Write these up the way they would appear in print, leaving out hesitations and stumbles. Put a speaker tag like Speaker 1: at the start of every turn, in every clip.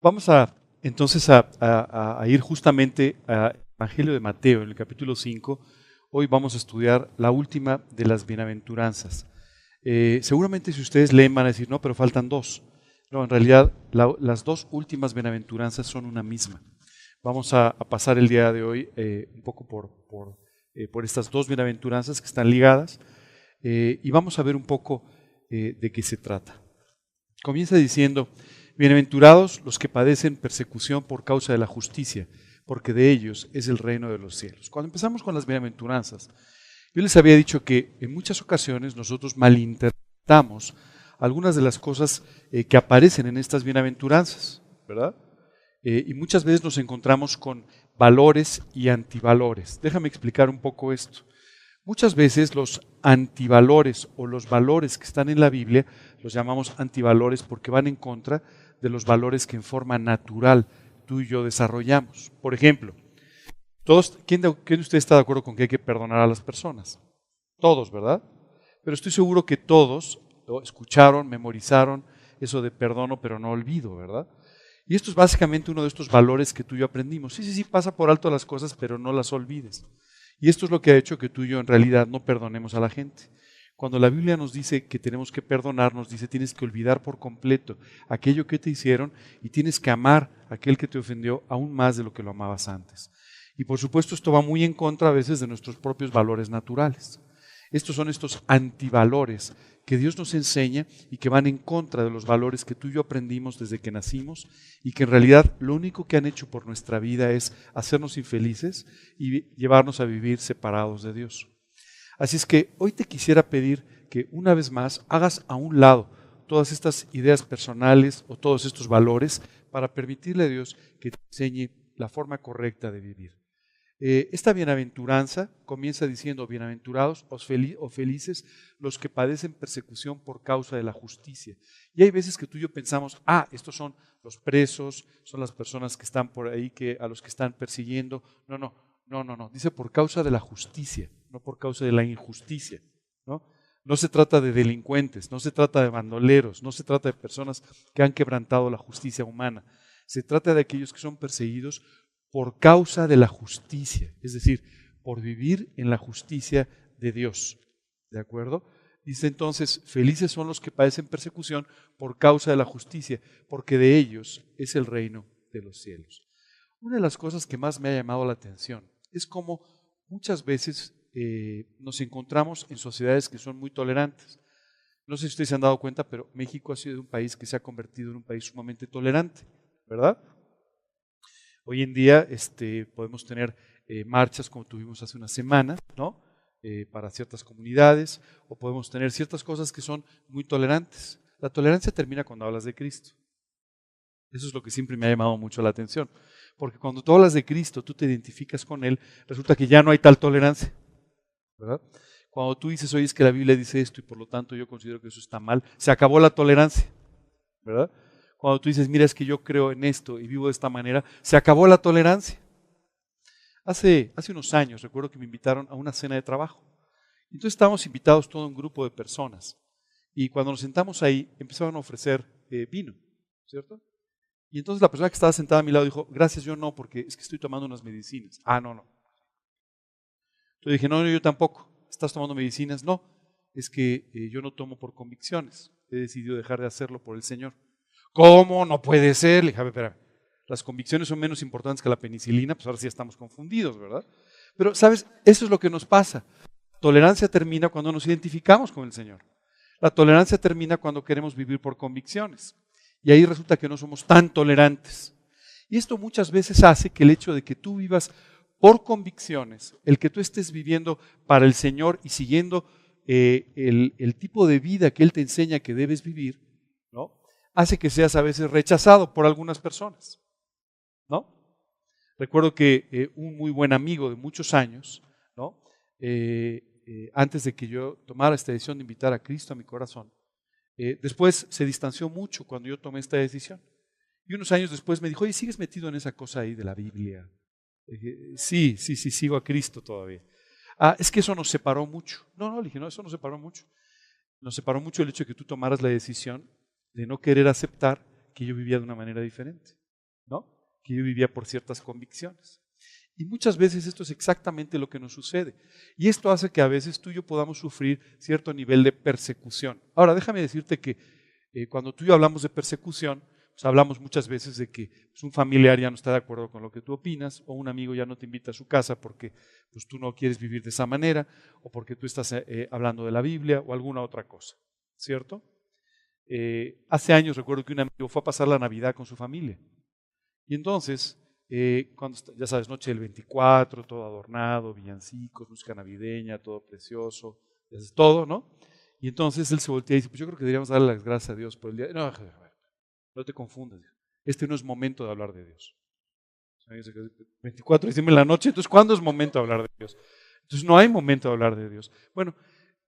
Speaker 1: Vamos entonces a ir justamente al Evangelio de Mateo, en el capítulo 5. Hoy vamos a estudiar la última de las bienaventuranzas. Seguramente si ustedes leen van a decir, no, pero faltan dos. No, en realidad las dos últimas bienaventuranzas son una misma. Vamos a pasar el día de hoy un poco por estas dos bienaventuranzas que están ligadas y vamos a ver un poco de qué se trata. Comienza diciendo, bienaventurados los que padecen persecución por causa de la justicia, porque de ellos es el reino de los cielos. Cuando empezamos con las bienaventuranzas, yo les había dicho que en muchas ocasiones nosotros malinterpretamos algunas de las cosas que aparecen en estas bienaventuranzas, ¿verdad? Y muchas veces nos encontramos con valores y antivalores. Déjame explicar un poco esto. Muchas veces los antivalores o los valores que están en la Biblia los llamamos antivalores porque van en contra de los valores que en forma natural tú y yo desarrollamos. Por ejemplo, ¿quién de ustedes está de acuerdo con que hay que perdonar a las personas? Todos, ¿verdad? Pero estoy seguro que todos escucharon, memorizaron eso de perdono pero no olvido, ¿verdad? Y esto es básicamente uno de estos valores que tú y yo aprendimos. Sí, pasa por alto las cosas, pero no las olvides. Y esto es lo que ha hecho que tú y yo en realidad no perdonemos a la gente. Cuando la Biblia nos dice que tenemos que perdonar, nos dice tienes que olvidar por completo aquello que te hicieron y tienes que amar a aquel que te ofendió aún más de lo que lo amabas antes. Y por supuesto esto va muy en contra a veces de nuestros propios valores naturales. Estos son estos antivalores que Dios nos enseña y que van en contra de los valores que tú y yo aprendimos desde que nacimos y que en realidad lo único que han hecho por nuestra vida es hacernos infelices y llevarnos a vivir separados de Dios. Así es que hoy te quisiera pedir que una vez más hagas a un lado todas estas ideas personales o todos estos valores para permitirle a Dios que te enseñe la forma correcta de vivir. Esta bienaventuranza comienza diciendo, bienaventurados o felices los que padecen persecución por causa de la justicia. Y hay veces que tú y yo pensamos, estos son los presos, son las personas que están por ahí, a los que están persiguiendo. No. Dice por causa de la justicia, no por causa de la injusticia. No se trata de delincuentes, no se trata de bandoleros, no se trata de personas que han quebrantado la justicia humana. Se trata de aquellos que son perseguidos por causa de la justicia, es decir, por vivir en la justicia de Dios. ¿De acuerdo? Dice entonces, felices son los que padecen persecución por causa de la justicia, porque de ellos es el reino de los cielos. Una de las cosas que más me ha llamado la atención es cómo muchas veces nos encontramos en sociedades que son muy tolerantes. No sé si ustedes se han dado cuenta, pero México ha sido un país que se ha convertido en un país sumamente tolerante, ¿verdad? Hoy en día podemos tener marchas como tuvimos hace unas semanas, ¿no? Para ciertas comunidades, o podemos tener ciertas cosas que son muy tolerantes. La tolerancia termina cuando hablas de Cristo. Eso es lo que siempre me ha llamado mucho la atención. Porque cuando tú hablas de Cristo, tú te identificas con Él, resulta que ya no hay tal tolerancia, ¿verdad? Cuando tú dices, oye, es que la Biblia dice esto y por lo tanto yo considero que eso está mal, se acabó la tolerancia, ¿verdad? Cuando tú dices, mira, es que yo creo en esto y vivo de esta manera, se acabó la tolerancia. Hace unos años recuerdo que me invitaron a una cena de trabajo. Entonces estábamos invitados todo un grupo de personas. Y cuando nos sentamos ahí, empezaron a ofrecer vino, ¿cierto? Y entonces la persona que estaba sentada a mi lado dijo, gracias, yo no, porque es que estoy tomando unas medicinas. No. Entonces dije, no, yo tampoco. ¿Estás tomando medicinas? No, es que yo no tomo por convicciones. He decidido dejar de hacerlo por el Señor. ¿Cómo? No puede ser. Le dije, a ver, espera. Las convicciones son menos importantes que la penicilina, pues ahora sí estamos confundidos, ¿verdad? Pero, ¿sabes? Eso es lo que nos pasa. La tolerancia termina cuando nos identificamos con el Señor. La tolerancia termina cuando queremos vivir por convicciones. Y ahí resulta que no somos tan tolerantes. Y esto muchas veces hace que el hecho de que tú vivas por convicciones, el que tú estés viviendo para el Señor y siguiendo el tipo de vida que Él te enseña que debes vivir, ¿no? Hace que seas a veces rechazado por algunas personas, ¿no? Recuerdo que un muy buen amigo de muchos años, ¿no? Antes de que yo tomara esta decisión de invitar a Cristo a mi corazón, después se distanció mucho cuando yo tomé esta decisión. Y unos años después me dijo, oye, ¿sigues metido en esa cosa ahí de la Biblia? Dije, sí, sigo a Cristo todavía. Es que eso nos separó mucho. No, le dije, no, eso nos separó mucho. Nos separó mucho el hecho de que tú tomaras la decisión de no querer aceptar que yo vivía de una manera diferente. ¿no? Que yo vivía por ciertas convicciones. Y muchas veces esto es exactamente lo que nos sucede. Y esto hace que a veces tú y yo podamos sufrir cierto nivel de persecución. Ahora, déjame decirte que cuando tú y yo hablamos de persecución, pues hablamos muchas veces de que pues, un familiar ya no está de acuerdo con lo que tú opinas, o un amigo ya no te invita a su casa porque pues, tú no quieres vivir de esa manera, o porque tú estás hablando de la Biblia, o alguna otra cosa, ¿cierto? Hace años recuerdo que un amigo fue a pasar la Navidad con su familia. Y entonces, cuando ya sabes, noche del 24, todo adornado, villancicos, música navideña, todo precioso, todo, ¿no? Y entonces él se voltea y dice, pues yo creo que deberíamos darle las gracias a Dios por el día. No, no te confundas, este no es momento de hablar de Dios. 24 de diciembre en la noche, entonces ¿cuándo es momento de hablar de Dios? Entonces no hay momento de hablar de Dios. Bueno,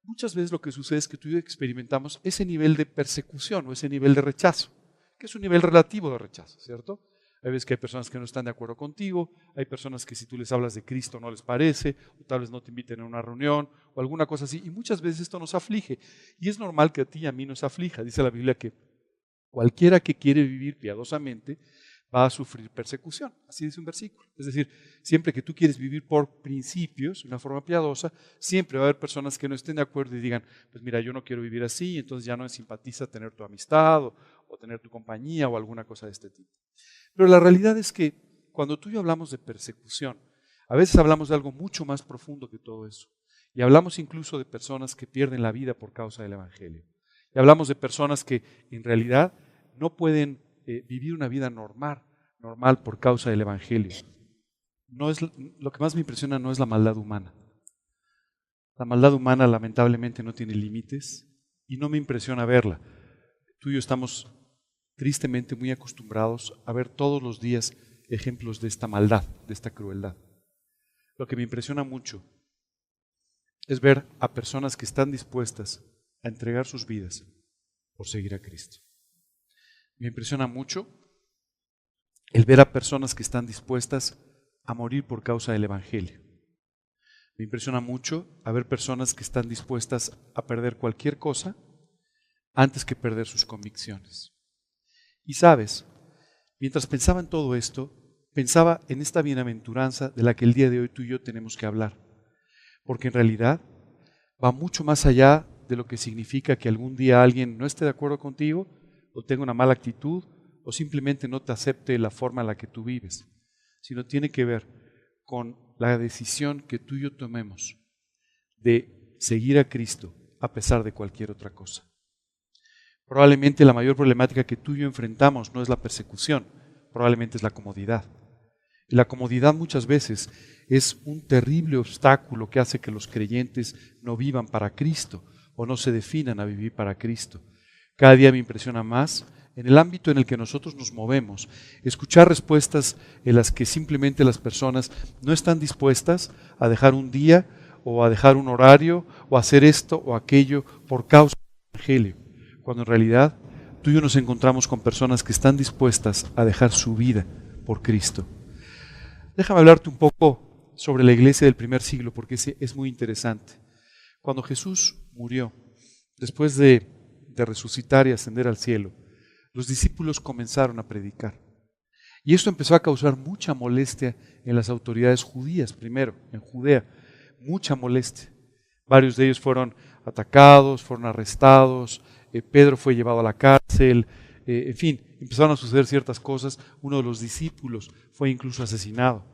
Speaker 1: muchas veces lo que sucede es que tú y yo experimentamos ese nivel de persecución o ese nivel de rechazo, que es un nivel relativo de rechazo, ¿cierto? Hay veces que hay personas que no están de acuerdo contigo, hay personas que si tú les hablas de Cristo no les parece, o tal vez no te inviten a una reunión, o alguna cosa así, y muchas veces esto nos aflige, y es normal que a ti y a mí nos aflija. Dice la Biblia que cualquiera que quiere vivir piadosamente va a sufrir persecución, así dice un versículo. Es decir, siempre que tú quieres vivir por principios, de una forma piadosa, siempre va a haber personas que no estén de acuerdo y digan, pues mira, yo no quiero vivir así, entonces ya no me simpatiza tener tu amistad o tener tu compañía o alguna cosa de este tipo. Pero la realidad es que cuando tú y yo hablamos de persecución, a veces hablamos de algo mucho más profundo que todo eso. Y hablamos incluso de personas que pierden la vida por causa del Evangelio. Y hablamos de personas que en realidad no pueden vivir una vida normal por causa del Evangelio. Lo que más me impresiona no es la maldad humana. La maldad humana lamentablemente no tiene límites y no me impresiona verla. Tú y yo estamos tristemente muy acostumbrados a ver todos los días ejemplos de esta maldad, de esta crueldad. Lo que me impresiona mucho es ver a personas que están dispuestas a entregar sus vidas por seguir a Cristo. Me impresiona mucho el ver a personas que están dispuestas a morir por causa del Evangelio. Me impresiona mucho a ver personas que están dispuestas a perder cualquier cosa antes que perder sus convicciones. Y sabes, mientras pensaba en todo esto, pensaba en esta bienaventuranza de la que el día de hoy tú y yo tenemos que hablar. Porque en realidad va mucho más allá de lo que significa que algún día alguien no esté de acuerdo contigo, o tenga una mala actitud, o simplemente no te acepte la forma en la que tú vives, sino tiene que ver con la decisión que tú y yo tomemos de seguir a Cristo a pesar de cualquier otra cosa. Probablemente la mayor problemática que tú y yo enfrentamos no es la persecución, probablemente es la comodidad. Y la comodidad muchas veces es un terrible obstáculo que hace que los creyentes no vivan para Cristo o no se definan a vivir para Cristo. Cada día me impresiona más, en el ámbito en el que nosotros nos movemos, escuchar respuestas en las que simplemente las personas no están dispuestas a dejar un día o a dejar un horario o a hacer esto o aquello por causa del Evangelio, cuando en realidad tú y yo nos encontramos con personas que están dispuestas a dejar su vida por Cristo. Déjame hablarte un poco sobre la iglesia del primer siglo, porque es muy interesante. Cuando Jesús murió, después de resucitar y ascender al cielo, los discípulos comenzaron a predicar. Y esto empezó a causar mucha molestia en las autoridades judías, primero, en Judea, mucha molestia. Varios de ellos fueron atacados, fueron arrestados, Pedro fue llevado a la cárcel, en fin, empezaron a suceder ciertas cosas. Uno de los discípulos fue incluso asesinado.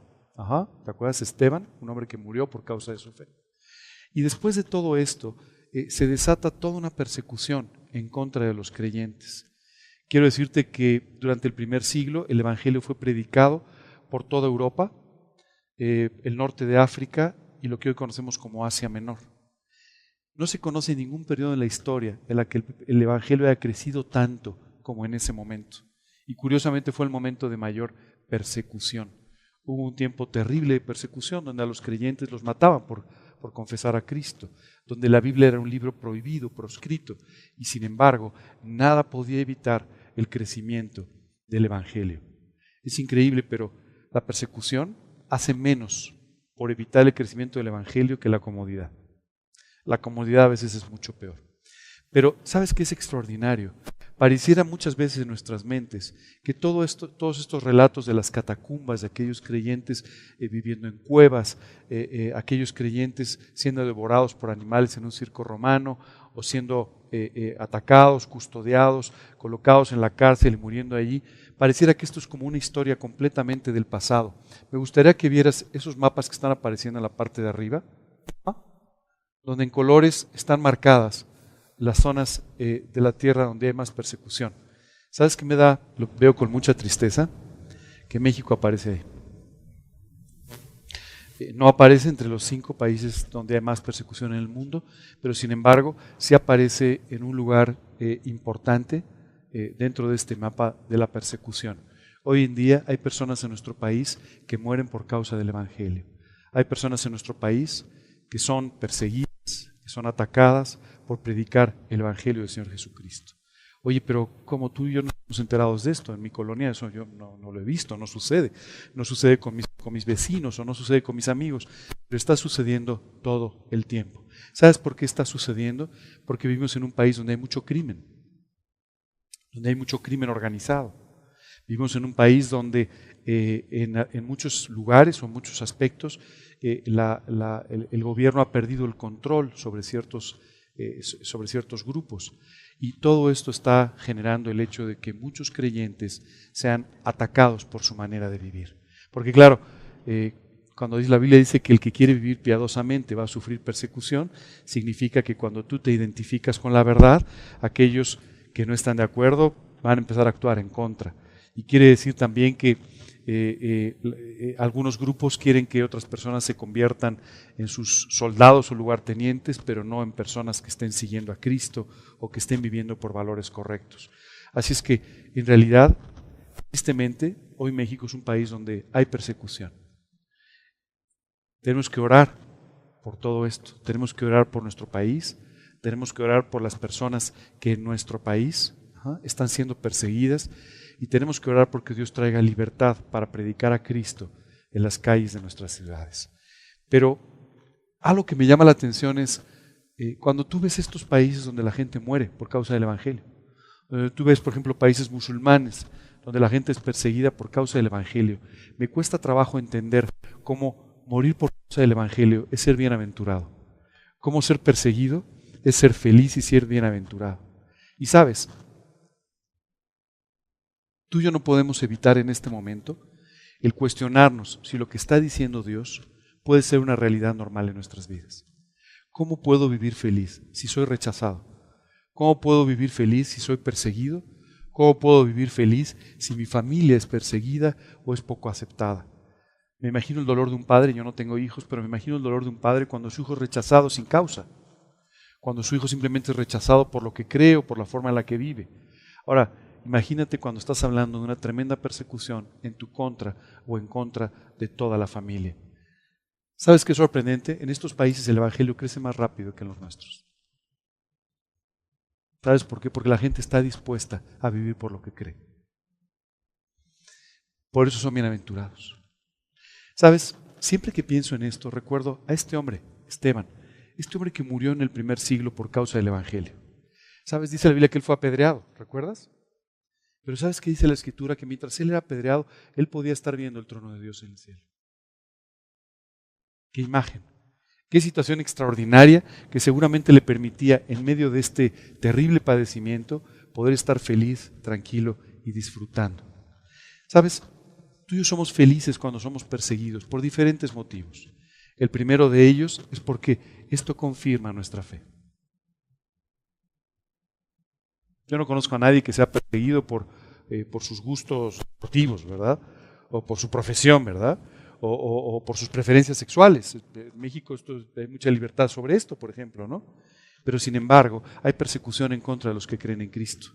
Speaker 1: ¿Te acuerdas? Esteban, un hombre que murió por causa de su fe. Y después de todo esto, se desata toda una persecución en contra de los creyentes. Quiero decirte que durante el primer siglo el Evangelio fue predicado por toda Europa, el norte de África y lo que hoy conocemos como Asia Menor. No se conoce ningún periodo en la historia en la que el Evangelio haya crecido tanto como en ese momento. Y curiosamente fue el momento de mayor persecución. Hubo un tiempo terrible de persecución donde a los creyentes los mataban por confesar a Cristo, donde la Biblia era un libro prohibido, proscrito, y sin embargo nada podía evitar el crecimiento del Evangelio. Es increíble, pero la persecución hace menos por evitar el crecimiento del Evangelio que la comodidad. La comodidad a veces es mucho peor. Pero ¿sabes qué es extraordinario? Pareciera muchas veces en nuestras mentes que todos estos relatos de las catacumbas, de aquellos creyentes viviendo en cuevas, aquellos creyentes siendo devorados por animales en un circo romano o siendo atacados, custodiados, colocados en la cárcel y muriendo allí, pareciera que esto es como una historia completamente del pasado. Me gustaría que vieras esos mapas que están apareciendo en la parte de arriba, donde en colores están marcadas las zonas de la tierra donde hay más persecución. ¿Sabes qué me da? Lo veo con mucha tristeza, que México aparece ahí. No aparece entre los 5 países donde hay más persecución en el mundo, pero sin embargo sí aparece en un lugar importante dentro de este mapa de la persecución. Hoy en día hay personas en nuestro país que mueren por causa del Evangelio. Hay personas en nuestro país que son perseguidas, que son atacadas por predicar el Evangelio del Señor Jesucristo. Oye, pero como tú y yo no estamos enterados de esto, en mi colonia eso yo no lo he visto, no sucede. No sucede con mis vecinos o no sucede con mis amigos, pero está sucediendo todo el tiempo. ¿Sabes por qué está sucediendo? Porque vivimos en un país donde hay mucho crimen organizado. Vivimos en un país donde en muchos lugares o en muchos aspectos el gobierno ha perdido el control sobre ciertos grupos. Y todo esto está generando el hecho de que muchos creyentes sean atacados por su manera de vivir. Porque claro, cuando la Biblia dice que el que quiere vivir piadosamente va a sufrir persecución, significa que cuando tú te identificas con la verdad, aquellos que no están de acuerdo van a empezar a actuar en contra. Y quiere decir también que algunos grupos quieren que otras personas se conviertan en sus soldados o lugartenientes, pero no en personas que estén siguiendo a Cristo o que estén viviendo por valores correctos. Así es que, en realidad, tristemente, hoy México es un país donde hay persecución. Tenemos que orar por todo esto, tenemos que orar por nuestro país, tenemos que orar por las personas que en nuestro país están siendo perseguidas, y tenemos que orar porque Dios traiga libertad para predicar a Cristo en las calles de nuestras ciudades. Pero algo que me llama la atención es cuando tú ves estos países donde la gente muere por causa del Evangelio. Tú ves, por ejemplo, países musulmanes donde la gente es perseguida por causa del Evangelio. Me cuesta trabajo entender cómo morir por causa del Evangelio es ser bienaventurado. Cómo ser perseguido es ser feliz y ser bienaventurado. Y sabes, tú y yo no podemos evitar en este momento el cuestionarnos si lo que está diciendo Dios puede ser una realidad normal en nuestras vidas. ¿Cómo puedo vivir feliz si soy rechazado? ¿Cómo puedo vivir feliz si soy perseguido? ¿Cómo puedo vivir feliz si mi familia es perseguida o es poco aceptada? Me imagino el dolor de un padre, yo no tengo hijos, pero me imagino el dolor de un padre cuando su hijo es rechazado sin causa, cuando su hijo simplemente es rechazado por lo que cree o por la forma en la que vive. Ahora, imagínate cuando estás hablando de una tremenda persecución en tu contra o en contra de toda la familia. ¿Sabes qué es sorprendente? En estos países el Evangelio crece más rápido que en los nuestros. ¿Sabes por qué? Porque la gente está dispuesta a vivir por lo que cree. Por eso son bienaventurados. ¿Sabes? Siempre que pienso en esto, recuerdo a este hombre, Esteban, este hombre que murió en el primer siglo por causa del Evangelio. ¿Sabes? Dice la Biblia que él fue apedreado, ¿recuerdas? Pero ¿sabes qué dice la Escritura? Que mientras él era apedreado, él podía estar viendo el trono de Dios en el cielo. ¡Qué imagen! ¡Qué situación extraordinaria que seguramente le permitía, en medio de este terrible padecimiento, poder estar feliz, tranquilo y disfrutando! ¿Sabes? Tú y yo somos felices cuando somos perseguidos por diferentes motivos. El primero de ellos es porque esto confirma nuestra fe. Yo no conozco a nadie que sea perseguido por sus gustos deportivos, ¿verdad? O por su profesión, ¿verdad? O por sus preferencias sexuales. En México hay mucha libertad sobre esto, por ejemplo, ¿no? Pero sin embargo, hay persecución en contra de los que creen en Cristo.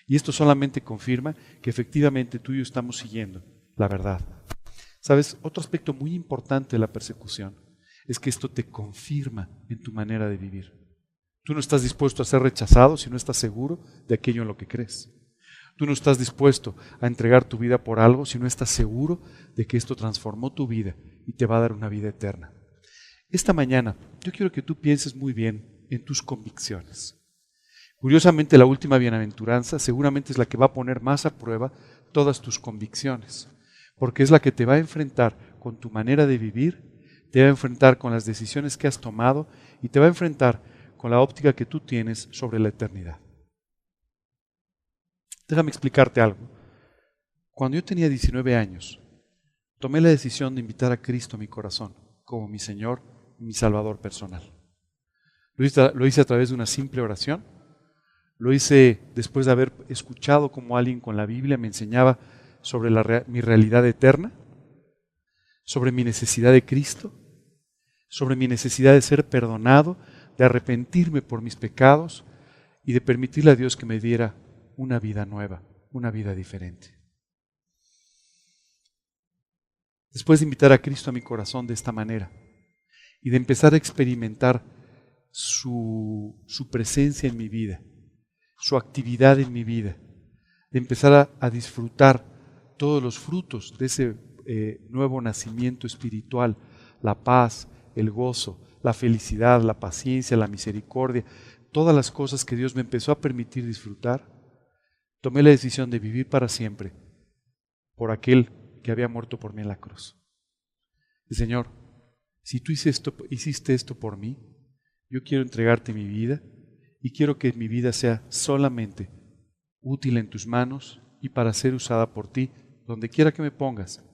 Speaker 1: Y esto solamente confirma que efectivamente tú y yo estamos siguiendo la verdad. ¿Sabes? Otro aspecto muy importante de la persecución es que esto te confirma en tu manera de vivir. Tú no estás dispuesto a ser rechazado si no estás seguro de aquello en lo que crees. Tú no estás dispuesto a entregar tu vida por algo si no estás seguro de que esto transformó tu vida y te va a dar una vida eterna. Esta mañana yo quiero que tú pienses muy bien en tus convicciones. Curiosamente, la última bienaventuranza seguramente es la que va a poner más a prueba todas tus convicciones, porque es la que te va a enfrentar con tu manera de vivir, te va a enfrentar con las decisiones que has tomado y te va a enfrentar con la óptica que tú tienes sobre la eternidad. Déjame explicarte algo. Cuando yo tenía 19 años, tomé la decisión de invitar a Cristo a mi corazón como mi Señor y mi Salvador personal. Lo hice a través de una simple oración. Lo hice después de haber escuchado cómo alguien con la Biblia me enseñaba sobre mi realidad eterna, sobre mi necesidad de Cristo, sobre mi necesidad de ser perdonado, de arrepentirme por mis pecados y de permitirle a Dios que me diera una vida nueva, una vida diferente. Después de invitar a Cristo a mi corazón de esta manera y de empezar a experimentar su presencia en mi vida, su actividad en mi vida, de empezar a disfrutar todos los frutos de ese nuevo nacimiento espiritual, la paz, el gozo, la felicidad, la paciencia, la misericordia, todas las cosas que Dios me empezó a permitir disfrutar, tomé la decisión de vivir para siempre por aquel que había muerto por mí en la cruz. Y Señor, si tú hiciste esto por mí, yo quiero entregarte mi vida y quiero que mi vida sea solamente útil en tus manos y para ser usada por ti, donde quiera que me pongas,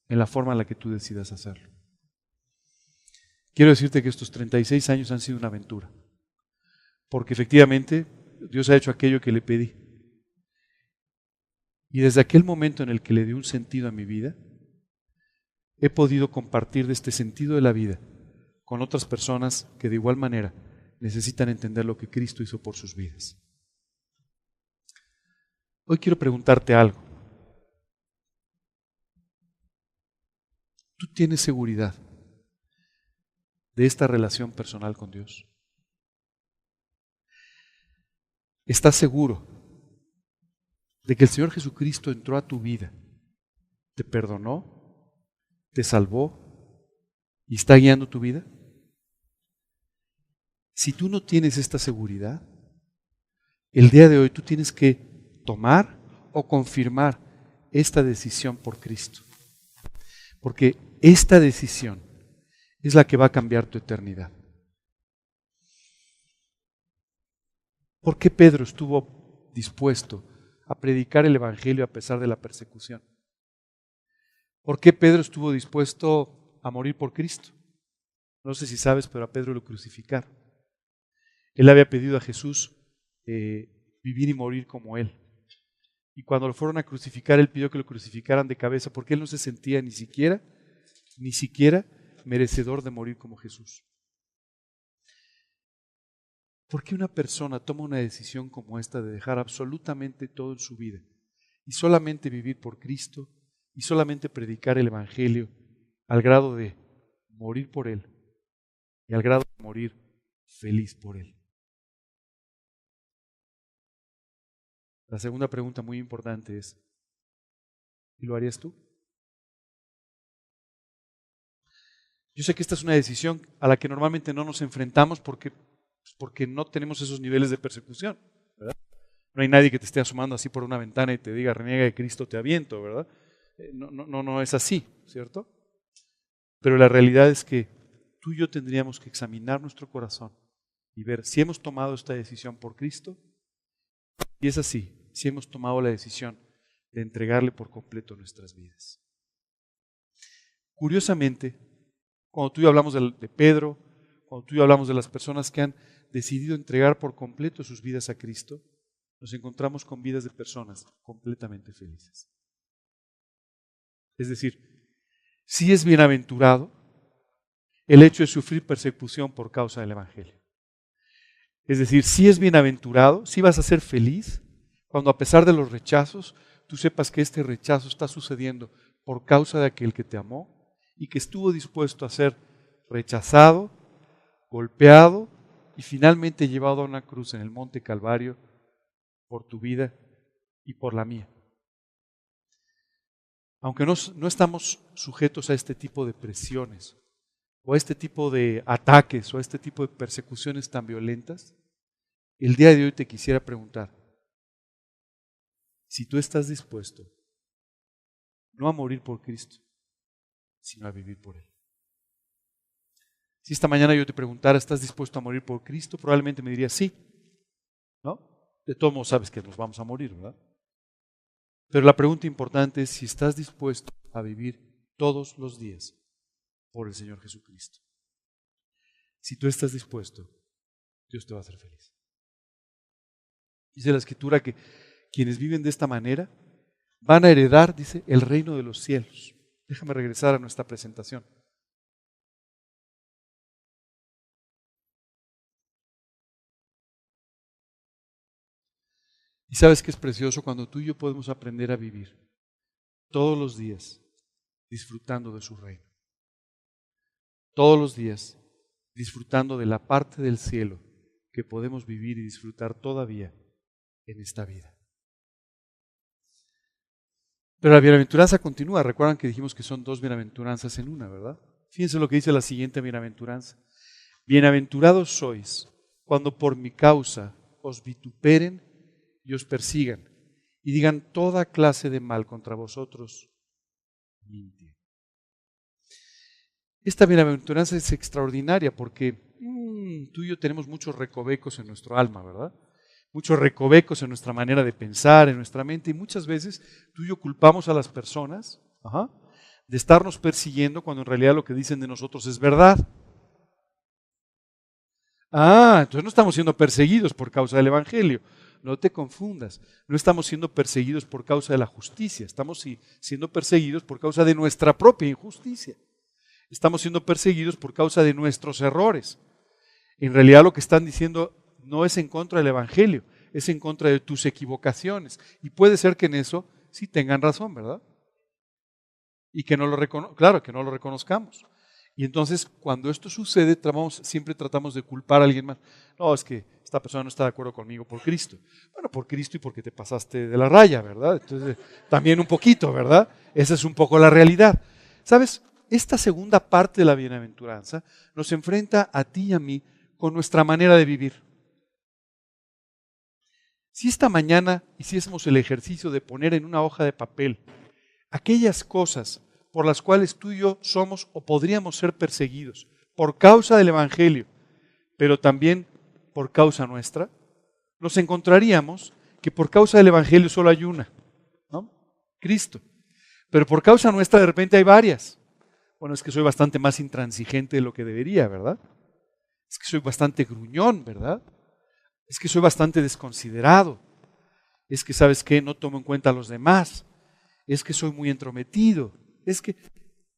Speaker 1: en la forma en la que tú decidas hacerlo. Quiero decirte que estos 36 años han sido una aventura, porque efectivamente Dios ha hecho aquello que le pedí. Y desde aquel momento en el que le di un sentido a mi vida, he podido compartir de este sentido de la vida con otras personas que de igual manera necesitan entender lo que Cristo hizo por sus vidas. Hoy quiero preguntarte algo. ¿Tú tienes seguridad de esta relación personal con Dios? ¿Estás seguro de que el Señor Jesucristo entró a tu vida, te perdonó, te salvó y está guiando tu vida? Si tú no tienes esta seguridad, el día de hoy tú tienes que tomar o confirmar esta decisión por Cristo. Porque esta decisión es la que va a cambiar tu eternidad. ¿Por qué Pedro estuvo dispuesto a predicar el Evangelio a pesar de la persecución? ¿Por qué Pedro estuvo dispuesto a morir por Cristo? No sé si sabes, pero a Pedro lo crucificaron. Él había pedido a Jesús vivir y morir como Él. Y cuando lo fueron a crucificar, Él pidió que lo crucificaran de cabeza porque Él no se sentía ni siquiera merecedor de morir como Jesús. ¿Por qué una persona toma una decisión como esta de dejar absolutamente todo en su vida y solamente vivir por Cristo y solamente predicar el Evangelio al grado de morir por Él y al grado de morir feliz por Él? La segunda pregunta muy importante es, ¿y lo harías tú? Yo sé que esta es una decisión a la que normalmente no nos enfrentamos porque no tenemos esos niveles de persecución, ¿verdad? No hay nadie que te esté asomando así por una ventana y te diga, reniega de Cristo, te aviento, ¿verdad? No es así, ¿cierto? Pero la realidad es que tú y yo tendríamos que examinar nuestro corazón y ver si hemos tomado esta decisión por Cristo. Y es así, si hemos tomado la decisión de entregarle por completo nuestras vidas. Curiosamente, cuando tú y yo hablamos de Pedro, cuando tú y yo hablamos de las personas que han decidido entregar por completo sus vidas a Cristo, nos encontramos con vidas de personas completamente felices. Es decir, sí es bienaventurado el hecho de sufrir persecución por causa del Evangelio. Es decir, sí es bienaventurado, sí vas a ser feliz cuando a pesar de los rechazos, tú sepas que este rechazo está sucediendo por causa de aquel que te amó y que estuvo dispuesto a ser rechazado, golpeado y finalmente llevado a una cruz en el Monte Calvario por tu vida y por la mía. Aunque no estamos sujetos a este tipo de presiones o a este tipo de ataques o a este tipo de persecuciones tan violentas, el día de hoy te quisiera preguntar, si tú estás dispuesto no a morir por Cristo, sino a vivir por Él. Si esta mañana yo te preguntara, ¿estás dispuesto a morir por Cristo? Probablemente me dirías sí, ¿no? De todos modos sabes que nos vamos a morir, ¿verdad? Pero la pregunta importante es si estás dispuesto a vivir todos los días por el Señor Jesucristo. Si tú estás dispuesto, Dios te va a hacer feliz. Dice la Escritura que quienes viven de esta manera van a heredar, dice, el reino de los cielos. Déjame regresar a nuestra presentación. Y sabes que es precioso cuando tú y yo podemos aprender a vivir todos los días disfrutando de su reino. Todos los días disfrutando de la parte del cielo que podemos vivir y disfrutar todavía en esta vida. Pero la bienaventuranza continúa. Recuerdan que dijimos que son dos bienaventuranzas en una, ¿verdad? Fíjense lo que dice la siguiente bienaventuranza. Bienaventurados sois cuando por mi causa os vituperen y os persigan y digan toda clase de mal contra vosotros, mintiendo. Esta bienaventuranza es extraordinaria porque tú y yo tenemos muchos recovecos en nuestro alma, ¿verdad? Muchos recovecos en nuestra manera de pensar, en nuestra mente, y muchas veces tú y yo culpamos a las personas de estarnos persiguiendo cuando en realidad lo que dicen de nosotros es verdad. Entonces no estamos siendo perseguidos por causa del Evangelio. No te confundas, no estamos siendo perseguidos por causa de la justicia, estamos siendo perseguidos por causa de nuestra propia injusticia. Estamos siendo perseguidos por causa de nuestros errores. En realidad lo que están diciendo no es en contra del Evangelio, es en contra de tus equivocaciones. Y puede ser que en eso sí tengan razón, ¿verdad? Y que no lo reconozcamos. Y entonces, cuando esto sucede, siempre tratamos de culpar a alguien más. No, es que esta persona no está de acuerdo conmigo por Cristo. Bueno, por Cristo y porque te pasaste de la raya, ¿verdad? Entonces, también un poquito, ¿verdad? Esa es un poco la realidad. ¿Sabes? Esta segunda parte de la bienaventuranza nos enfrenta a ti y a mí con nuestra manera de vivir. Si esta mañana hiciésemos el ejercicio de poner en una hoja de papel aquellas cosas por las cuales tú y yo somos o podríamos ser perseguidos por causa del Evangelio, pero también por causa nuestra, nos encontraríamos que por causa del Evangelio solo hay una, ¿no? Cristo. Pero por causa nuestra de repente hay varias. Bueno, es que soy bastante más intransigente de lo que debería, ¿verdad? Es que soy bastante gruñón, ¿verdad? Es que soy bastante desconsiderado. Es que, ¿sabes qué? No tomo en cuenta a los demás. Es que soy muy entrometido.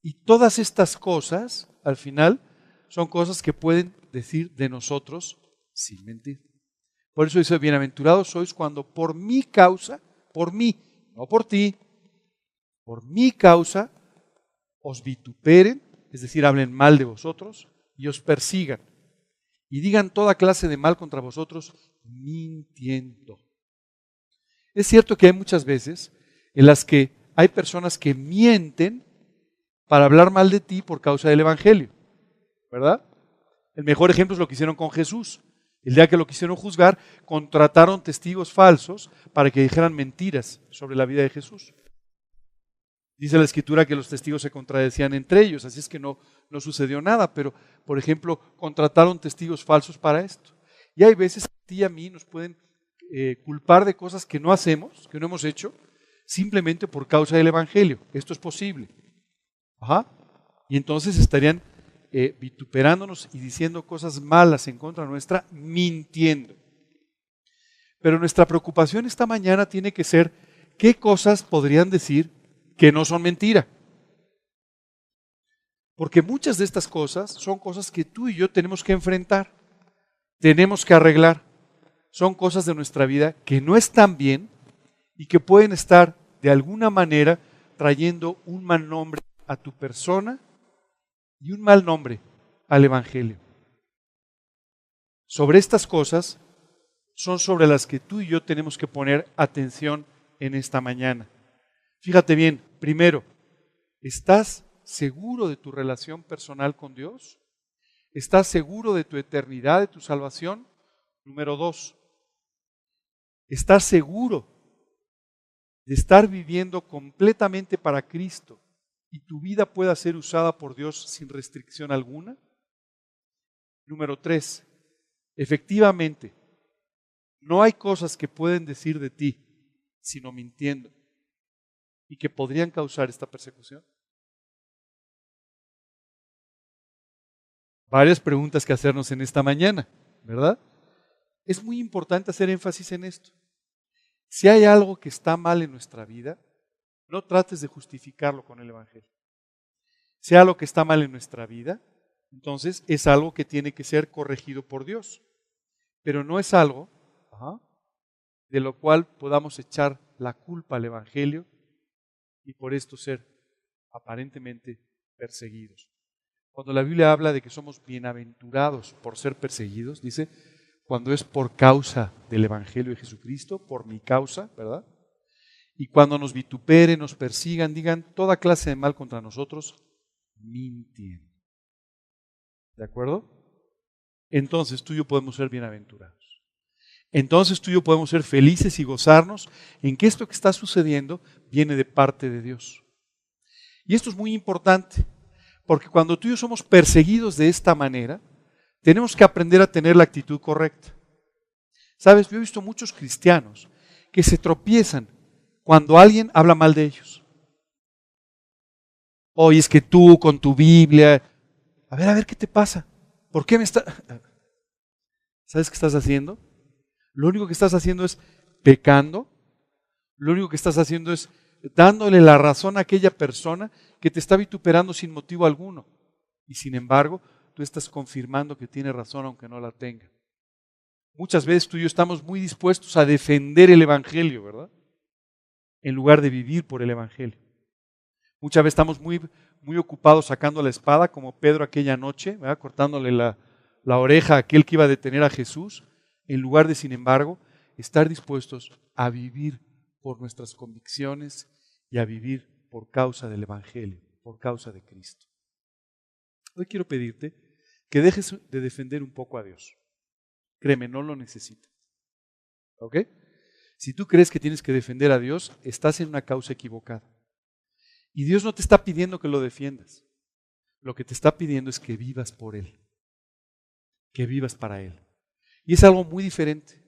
Speaker 1: Y todas estas cosas, al final, son cosas que pueden decir de nosotros sin mentir. Por eso dice, bienaventurados sois cuando por mi causa, por mí, no por ti, por mi causa, os vituperen, es decir, hablen mal de vosotros y os persigan y digan toda clase de mal contra vosotros, mintiendo. Es cierto que hay muchas veces en las que hay personas que mienten para hablar mal de ti por causa del Evangelio, ¿verdad? El mejor ejemplo es lo que hicieron con Jesús. El día que lo quisieron juzgar, contrataron testigos falsos para que dijeran mentiras sobre la vida de Jesús. Dice la Escritura que los testigos se contradecían entre ellos, así es que no sucedió nada, pero, por ejemplo, contrataron testigos falsos para esto. Y hay veces que a ti y a mí nos pueden culpar de cosas que no hacemos, que no hemos hecho, simplemente por causa del Evangelio. Esto es posible. Y entonces estarían vituperándonos y diciendo cosas malas en contra nuestra, mintiendo. Pero nuestra preocupación esta mañana tiene que ser, ¿qué cosas podrían decir que no son mentira? Porque muchas de estas cosas son cosas que tú y yo tenemos que enfrentar, tenemos que arreglar. Son cosas de nuestra vida que no están bien y que pueden estar de alguna manera trayendo un mal nombre a tu persona y un mal nombre al Evangelio. Sobre estas cosas son sobre las que tú y yo tenemos que poner atención en esta mañana. Fíjate bien, primero, ¿estás seguro de tu relación personal con Dios? ¿Estás seguro de tu eternidad, de tu salvación? Número 2, estar seguro de estar viviendo completamente para Cristo y tu vida pueda ser usada por Dios sin restricción alguna. Número 3, efectivamente, no hay cosas que pueden decir de ti, sino mintiendo, y que podrían causar esta persecución. Varias preguntas que hacernos en esta mañana, ¿verdad? Es muy importante hacer énfasis en esto. Si hay algo que está mal en nuestra vida, no trates de justificarlo con el Evangelio. Si hay algo que está mal en nuestra vida, entonces es algo que tiene que ser corregido por Dios. Pero no es algo de lo cual podamos echar la culpa al Evangelio y por esto ser aparentemente perseguidos. Cuando la Biblia habla de que somos bienaventurados por ser perseguidos, dice, cuando es por causa del Evangelio de Jesucristo, por mi causa, ¿verdad? Y cuando nos vituperen, nos persigan, digan toda clase de mal contra nosotros, mintiendo. ¿De acuerdo? Entonces tú y yo podemos ser bienaventurados. Entonces tú y yo podemos ser felices y gozarnos en que esto que está sucediendo viene de parte de Dios. Y esto es muy importante, porque cuando tú y yo somos perseguidos de esta manera, tenemos que aprender a tener la actitud correcta. ¿Sabes? Yo he visto muchos cristianos que se tropiezan cuando alguien habla mal de ellos. Oye, es que tú con tu Biblia, a ver, ¿qué te pasa? ¿Por qué me estás...? ¿Sabes qué estás haciendo? Lo único que estás haciendo es pecando. Lo único que estás haciendo es dándole la razón a aquella persona que te está vituperando sin motivo alguno. Y sin embargo, tú estás confirmando que tiene razón aunque no la tenga. Muchas veces tú y yo estamos muy dispuestos a defender el Evangelio, ¿verdad? En lugar de vivir por el Evangelio. Muchas veces estamos muy ocupados sacando la espada, como Pedro aquella noche, ¿verdad? Cortándole la oreja a aquel que iba a detener a Jesús, en lugar de, sin embargo, estar dispuestos a vivir por nuestras convicciones y a vivir por causa del Evangelio, por causa de Cristo. Hoy quiero pedirte que dejes de defender un poco a Dios. Créeme, no lo necesitas. ¿Ok? Si tú crees que tienes que defender a Dios, estás en una causa equivocada. Y Dios no te está pidiendo que lo defiendas. Lo que te está pidiendo es que vivas por Él. Que vivas para Él. Y es algo muy diferente.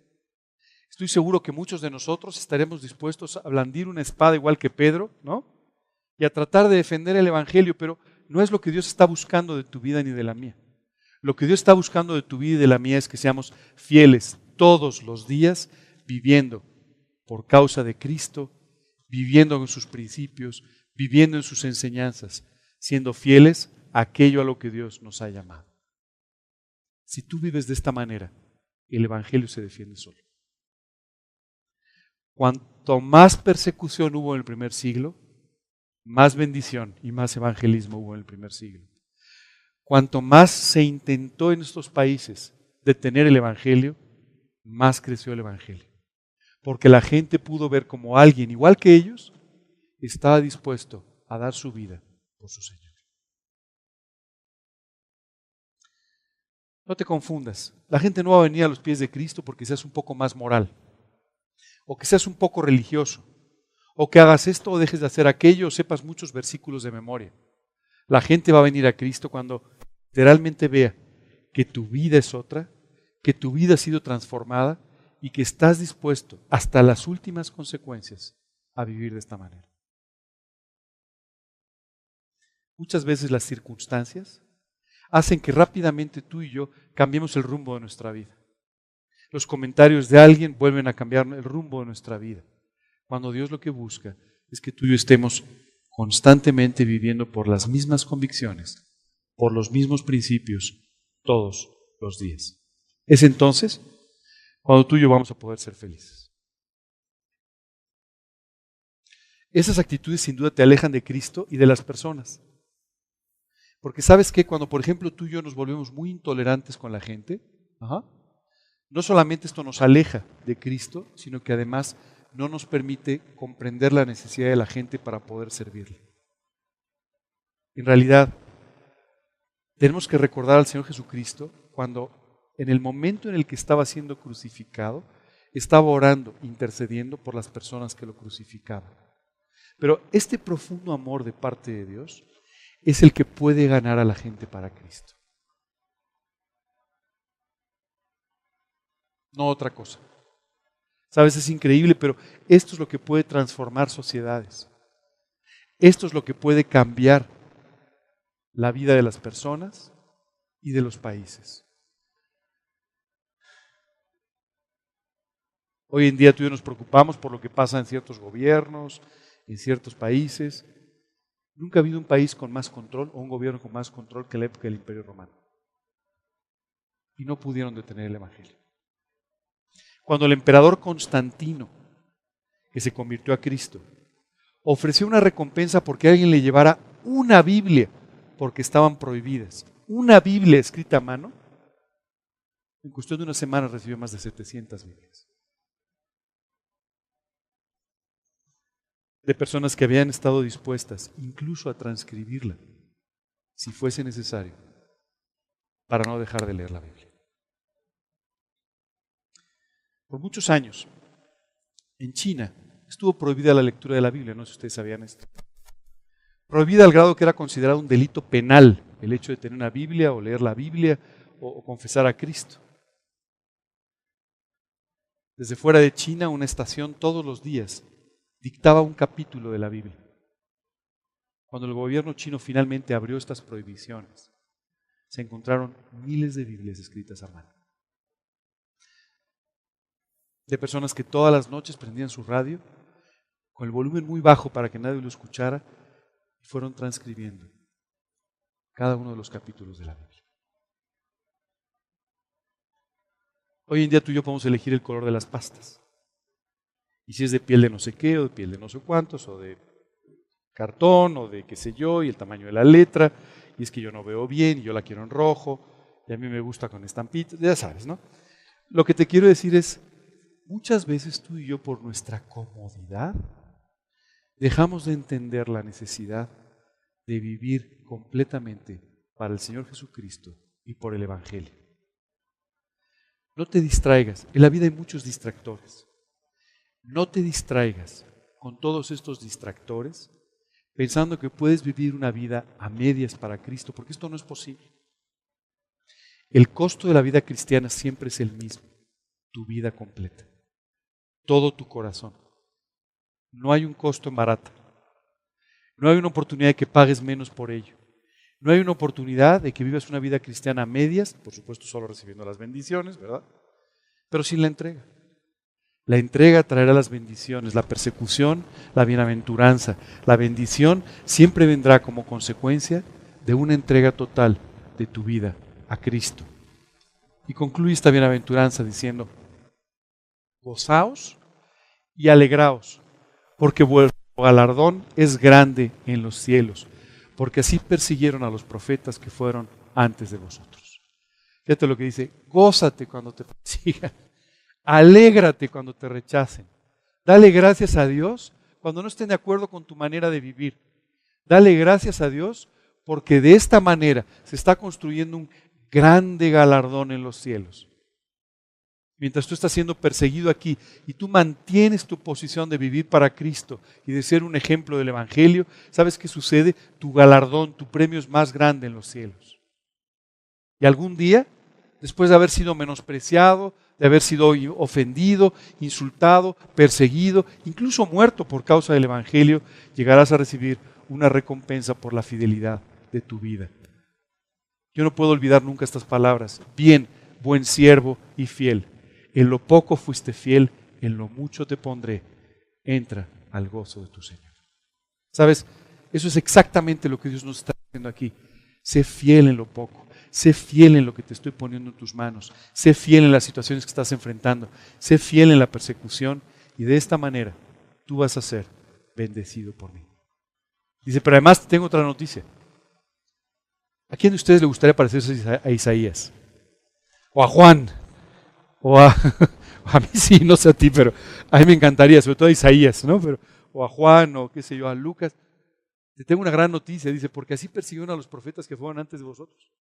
Speaker 1: Estoy seguro que muchos de nosotros estaremos dispuestos a blandir una espada igual que Pedro, ¿no? Y a tratar de defender el Evangelio, pero no es lo que Dios está buscando de tu vida ni de la mía. Lo que Dios está buscando de tu vida y de la mía es que seamos fieles todos los días, viviendo por causa de Cristo, viviendo en sus principios, viviendo en sus enseñanzas, siendo fieles a aquello a lo que Dios nos ha llamado. Si tú vives de esta manera, el Evangelio se defiende solo. Cuanto más persecución hubo en el primer siglo, más bendición y más evangelismo hubo en el primer siglo. Cuanto más se intentó en estos países detener el Evangelio, más creció el Evangelio. Porque la gente pudo ver como alguien, igual que ellos, estaba dispuesto a dar su vida por su Señor. No te confundas. La gente no va a venir a los pies de Cristo porque seas un poco más moral, o que seas un poco religioso, o que hagas esto o dejes de hacer aquello, o sepas muchos versículos de memoria. La gente va a venir a Cristo cuando literalmente vea que tu vida es otra, que tu vida ha sido transformada y que estás dispuesto hasta las últimas consecuencias a vivir de esta manera. Muchas veces las circunstancias hacen que rápidamente tú y yo cambiemos el rumbo de nuestra vida. Los comentarios de alguien vuelven a cambiar el rumbo de nuestra vida. Cuando Dios lo que busca es que tú y yo estemos constantemente viviendo por las mismas convicciones, por los mismos principios, todos los días. Es entonces cuando tú y yo vamos a poder ser felices. Esas actitudes sin duda te alejan de Cristo y de las personas. Porque sabes que cuando, por ejemplo, tú y yo nos volvemos muy intolerantes con la gente, no solamente esto nos aleja de Cristo, sino que además no nos permite comprender la necesidad de la gente para poder servirle. En realidad, tenemos que recordar al Señor Jesucristo cuando en el momento en el que estaba siendo crucificado, estaba orando, intercediendo por las personas que lo crucificaban. Pero este profundo amor de parte de Dios es el que puede ganar a la gente para Cristo. No otra cosa. Sabes, es increíble, pero esto es lo que puede transformar sociedades. Esto es lo que puede cambiar la vida de las personas y de los países. Hoy en día tú y yo nos preocupamos por lo que pasa en ciertos gobiernos, en ciertos países. Nunca ha habido un país con más control o un gobierno con más control que la época del Imperio Romano. Y no pudieron detener el Evangelio. Cuando el emperador Constantino, que se convirtió a Cristo, ofreció una recompensa porque alguien le llevara una Biblia, porque estaban prohibidas, una Biblia escrita a mano, en cuestión de una semana recibió más de 700 Biblias. De personas que habían estado dispuestas incluso a transcribirla, si fuese necesario, para no dejar de leer la Biblia. Por muchos años, en China, estuvo prohibida la lectura de la Biblia, no sé si ustedes sabían esto. Prohibida al grado que era considerado un delito penal el hecho de tener una Biblia o leer la Biblia o confesar a Cristo. Desde fuera de China, una estación todos los días dictaba un capítulo de la Biblia. Cuando el gobierno chino finalmente abrió estas prohibiciones, se encontraron miles de Biblias escritas a mano. De personas que todas las noches prendían su radio con el volumen muy bajo para que nadie lo escuchara y fueron transcribiendo cada uno de los capítulos de la Biblia. Hoy en día tú y yo podemos elegir el color de las pastas. Y si es de piel de no sé qué, o de piel de no sé cuántos, o de cartón, o de qué sé yo, y el tamaño de la letra, y es que yo no veo bien, y yo la quiero en rojo, y a mí me gusta con estampitas, ya sabes, ¿no? Lo que te quiero decir es, muchas veces tú y yo por nuestra comodidad dejamos de entender la necesidad de vivir completamente para el Señor Jesucristo y por el Evangelio. No te distraigas, en la vida hay muchos distractores. No te distraigas con todos estos distractores pensando que puedes vivir una vida a medias para Cristo, porque esto no es posible. El costo de la vida cristiana siempre es el mismo, tu vida completa, todo tu corazón. No hay un costo en barata, no hay una oportunidad de que pagues menos por ello, no hay una oportunidad de que vivas una vida cristiana a medias, por supuesto solo recibiendo las bendiciones, ¿verdad? Pero sin la entrega. La entrega traerá las bendiciones, la persecución, la bienaventuranza. La bendición siempre vendrá como consecuencia de una entrega total de tu vida a Cristo. Y concluye esta bienaventuranza diciendo, gozaos y alegraos, porque vuestro galardón es grande en los cielos, porque así persiguieron a los profetas que fueron antes de vosotros. Fíjate lo que dice, gózate cuando te persigan. Alégrate cuando te rechacen. Dale gracias a Dios cuando no estén de acuerdo con tu manera de vivir. Dale gracias a Dios porque de esta manera se está construyendo un grande galardón en los cielos. Mientras tú estás siendo perseguido aquí y tú mantienes tu posición de vivir para Cristo y de ser un ejemplo del Evangelio, ¿sabes qué sucede? Tu galardón, tu premio es más grande en los cielos. Y algún día, después de haber sido menospreciado, de haber sido ofendido, insultado, perseguido, incluso muerto por causa del Evangelio, llegarás a recibir una recompensa por la fidelidad de tu vida. Yo no puedo olvidar nunca estas palabras. Bien, buen siervo y fiel. En lo poco fuiste fiel, en lo mucho te pondré. Entra al gozo de tu Señor. ¿Sabes? Eso es exactamente lo que Dios nos está diciendo aquí. Sé fiel en lo poco. Sé fiel en lo que te estoy poniendo en tus manos. Sé fiel en las situaciones que estás enfrentando. Sé fiel en la persecución y de esta manera tú vas a ser bendecido por mí. Dice, pero además tengo otra noticia. ¿A quién de ustedes le gustaría parecerse a Isaías? O a Juan. O a mí sí, no sé a ti, pero a mí me encantaría, sobre todo a Isaías, ¿no? O a Juan, o qué sé yo, a Lucas. Te tengo una gran noticia, dice, porque así persiguieron a los profetas que fueron antes de vosotros.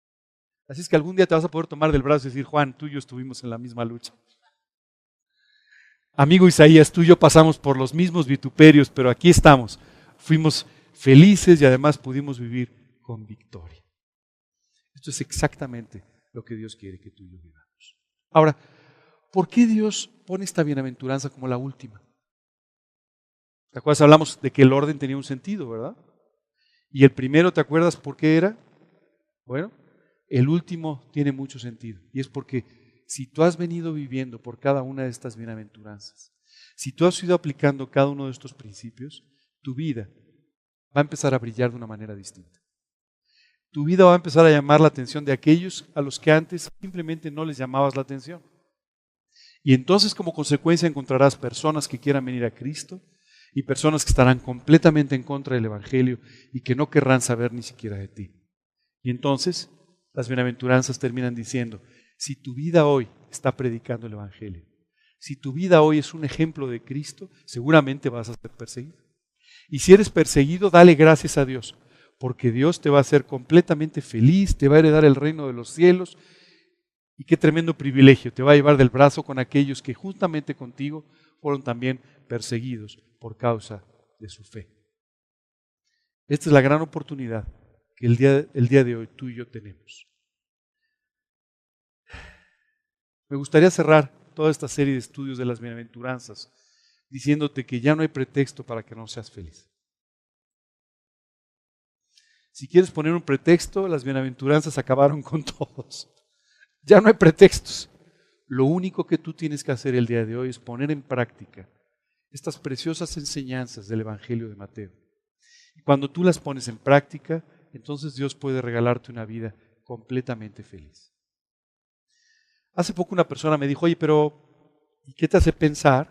Speaker 1: Así es que algún día te vas a poder tomar del brazo y decir, Juan, tú y yo estuvimos en la misma lucha. Amigo Isaías, tú y yo pasamos por los mismos vituperios, pero aquí estamos. Fuimos felices y además pudimos vivir con victoria. Esto es exactamente lo que Dios quiere que tú y yo vivamos. Ahora, ¿por qué Dios pone esta bienaventuranza como la última? ¿Te acuerdas? Hablamos de que el orden tenía un sentido, ¿verdad? Y el primero, ¿te acuerdas por qué era? Bueno, el último tiene mucho sentido. Y es porque si tú has venido viviendo por cada una de estas bienaventuranzas, si tú has ido aplicando cada uno de estos principios, tu vida va a empezar a brillar de una manera distinta. Tu vida va a empezar a llamar la atención de aquellos a los que antes simplemente no les llamabas la atención. Y entonces, como consecuencia, encontrarás personas que quieran venir a Cristo y personas que estarán completamente en contra del Evangelio y que no querrán saber ni siquiera de ti. Y entonces, las bienaventuranzas terminan diciendo, si tu vida hoy está predicando el Evangelio, si tu vida hoy es un ejemplo de Cristo, seguramente vas a ser perseguido. Y si eres perseguido, dale gracias a Dios, porque Dios te va a hacer completamente feliz, te va a heredar el reino de los cielos. Y qué tremendo privilegio, te va a llevar del brazo con aquellos que justamente contigo fueron también perseguidos por causa de su fe. Esta es la gran oportunidad que el día de hoy tú y yo tenemos. Me gustaría cerrar toda esta serie de estudios de las bienaventuranzas diciéndote que ya no hay pretexto para que no seas feliz. Si quieres poner un pretexto, las bienaventuranzas acabaron con todos. Ya no hay pretextos. Lo único que tú tienes que hacer el día de hoy es poner en práctica estas preciosas enseñanzas del Evangelio de Mateo. Y cuando tú las pones en práctica, entonces Dios puede regalarte una vida completamente feliz. Hace poco una persona me dijo, oye, pero ¿y qué te hace pensar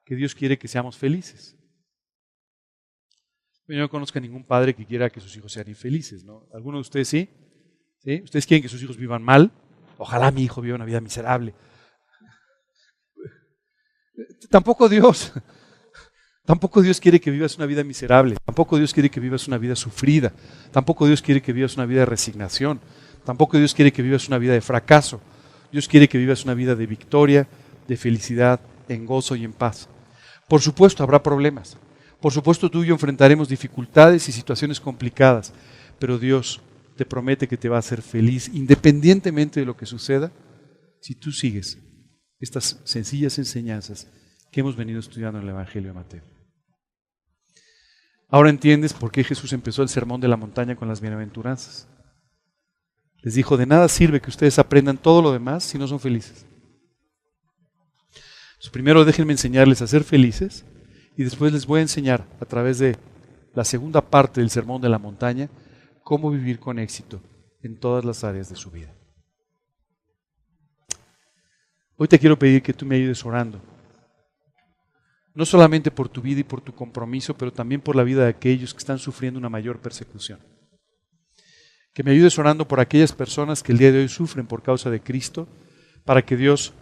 Speaker 1: que Dios quiere que seamos felices? Yo no conozco a ningún padre que quiera que sus hijos sean infelices, ¿no? ¿Alguno de ustedes sí? ¿Sí? ¿Ustedes quieren que sus hijos vivan mal? Ojalá mi hijo viva una vida miserable. Tampoco Dios quiere que vivas una vida miserable. Tampoco Dios quiere que vivas una vida sufrida. Tampoco Dios quiere que vivas una vida de resignación. Tampoco Dios quiere que vivas una vida de fracaso. Dios quiere que vivas una vida de victoria, de felicidad, en gozo y en paz. Por supuesto, habrá problemas. Por supuesto, tú y yo enfrentaremos dificultades y situaciones complicadas. Pero Dios te promete que te va a hacer feliz independientemente de lo que suceda si tú sigues estas sencillas enseñanzas que hemos venido estudiando en el Evangelio de Mateo. Ahora entiendes por qué Jesús empezó el sermón de la montaña con las bienaventuranzas. Les dijo, de nada sirve que ustedes aprendan todo lo demás si no son felices. Entonces, primero déjenme enseñarles a ser felices y después les voy a enseñar a través de la segunda parte del sermón de la montaña cómo vivir con éxito en todas las áreas de su vida. Hoy te quiero pedir que tú me ayudes orando. No solamente por tu vida y por tu compromiso, pero también por la vida de aquellos que están sufriendo una mayor persecución. Que me ayudes orando por aquellas personas que el día de hoy sufren por causa de Cristo, para que Dios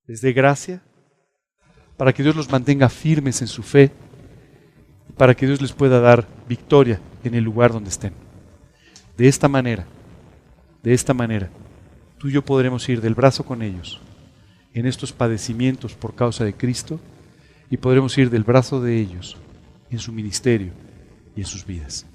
Speaker 1: les dé gracia, para que Dios los mantenga firmes en su fe, para que Dios les pueda dar victoria en el lugar donde estén. De esta manera, tú y yo podremos ir del brazo con ellos en estos padecimientos por causa de Cristo y podremos ir del brazo de ellos en su ministerio y en sus vidas.